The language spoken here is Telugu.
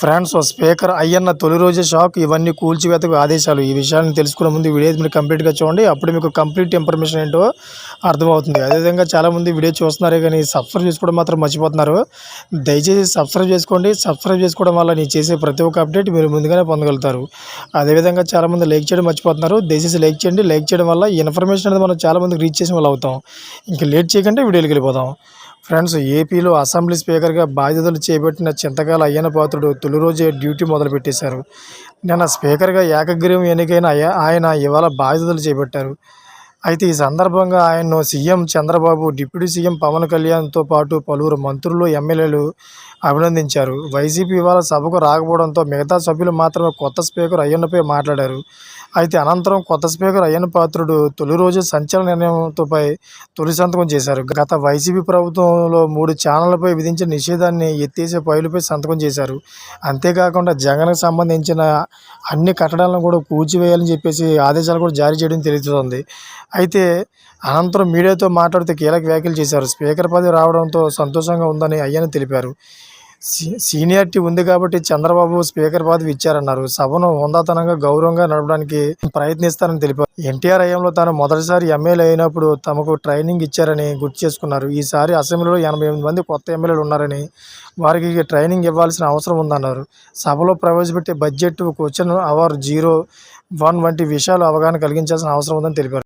ఫ్రాన్స్ స్పీకర్ అయ్యన్న తొలి రోజే షాక్, ఇవన్నీ కూల్చివేతకు ఆదేశాలు. ఈ విషయాన్ని తెలుసుకునే ముందు వీడియో మీరు కంప్లీట్గా చూడండి, అప్పుడు మీకు కంప్లీట్ ఇన్ఫర్మేషన్ ఏంటో అర్థమవుతుంది. అదేవిధంగా చాలామంది వీడియో చూస్తున్నారే కానీ సబ్స్క్రైబ్ చేసుకోవడం మాత్రం మర్చిపోతున్నారు. దయచేసి సబ్స్క్రైబ్ చేసుకోండి. సబ్స్క్రైబ్ చేసుకోవడం వల్ల నేను చేసే ప్రతి ఒక్క అప్డేట్ మీరు ముందుగానే పొందగలుగుతారు. అదేవిధంగా చాలామంది లైక్ చేయడం మర్చిపోతున్నారు. దయచేసి లైక్ చేయండి. లైక్ చేయడం వల్ల ఈ ఇన్ఫర్మేషన్ అనేది మనం చాలామందికి రీచ్ చేసిన వాళ్ళు అవుతాం. ఇంకా లేట్ చేయకుండా వీడియోకి వెళ్ళిపోదాం. ఫ్రెండ్స్, ఏపీలో అసెంబ్లీ స్పీకర్గా బాధ్యతలు చేపట్టిన చింతకాయల అయ్యన్న పాత్రుడు తొలి రోజే డ్యూటీ మొదలుపెట్టేశారు. నిన్న స్పీకర్గా ఏకగ్రీవం ఎన్నికైన ఆయన ఇవాళ బాధ్యతలు చేపట్టారు. అయితే ఈ సందర్భంగా ఆయన్ను CM Chandrababu, deputy CM Pawan కళ్యాణ్తో పాటు పలువురు మంత్రులు, ఎమ్మెల్యేలు అభినందించారు. వైసీపీ ఇవాళ సభకు రాకపోవడంతో మిగతా సభ్యులు మాత్రమే కొత్త స్పీకర్ అయ్యన్నపై మాట్లాడారు. అయితే అనంతరం కొత్త స్పీకర్ అయ్యన్న పాత్రుడు తొలి రోజు సంచలన నిర్ణయంతోపై తొలి సంతకం చేశారు. గత వైసీపీ ప్రభుత్వంలో 3 ఛానళ్లపై విధించిన నిషేధాన్ని ఎత్తేసే ఫైలుపై సంతకం చేశారు. అంతేకాకుండా జగన్కు సంబంధించిన అన్ని కట్టడాలను కూడా కూల్చివేయాలని చెప్పేసి ఆదేశాలు కూడా జారీ చేయడం తెలుస్తోంది. అయితే అనంతరం మీడియాతో మాట్లాడుతూ కీలక వ్యాఖ్యలు చేశారు. స్పీకర్ పదవి రావడంతో సంతోషంగా ఉందని అయ్యన్న తెలిపారు. సీనియారిటీ ఉంది కాబట్టి చంద్రబాబు స్పీకర్ పదవి ఇచ్చారన్నారు. సభను హుందాతనంగా, గౌరవంగా నడపడానికి ప్రయత్నిస్తారని తెలిపారు. ఎన్టీఆర్ హయాంలో తాను మొదటిసారి ఎమ్మెల్యే అయినప్పుడు తమకు ట్రైనింగ్ ఇచ్చారని గుర్తు చేసుకున్నారు. ఈసారి అసెంబ్లీలో 88 మంది కొత్త ఎమ్మెల్యేలు ఉన్నారని, వారికి ట్రైనింగ్ ఇవ్వాల్సిన అవసరం ఉందన్నారు. సభలో ప్రవేశపెట్టే బడ్జెట్, క్వశ్చన్ అవర్ 01 వంటి విషయాలు అవగాహన కలిగించాల్సిన అవసరం ఉందని తెలిపారు.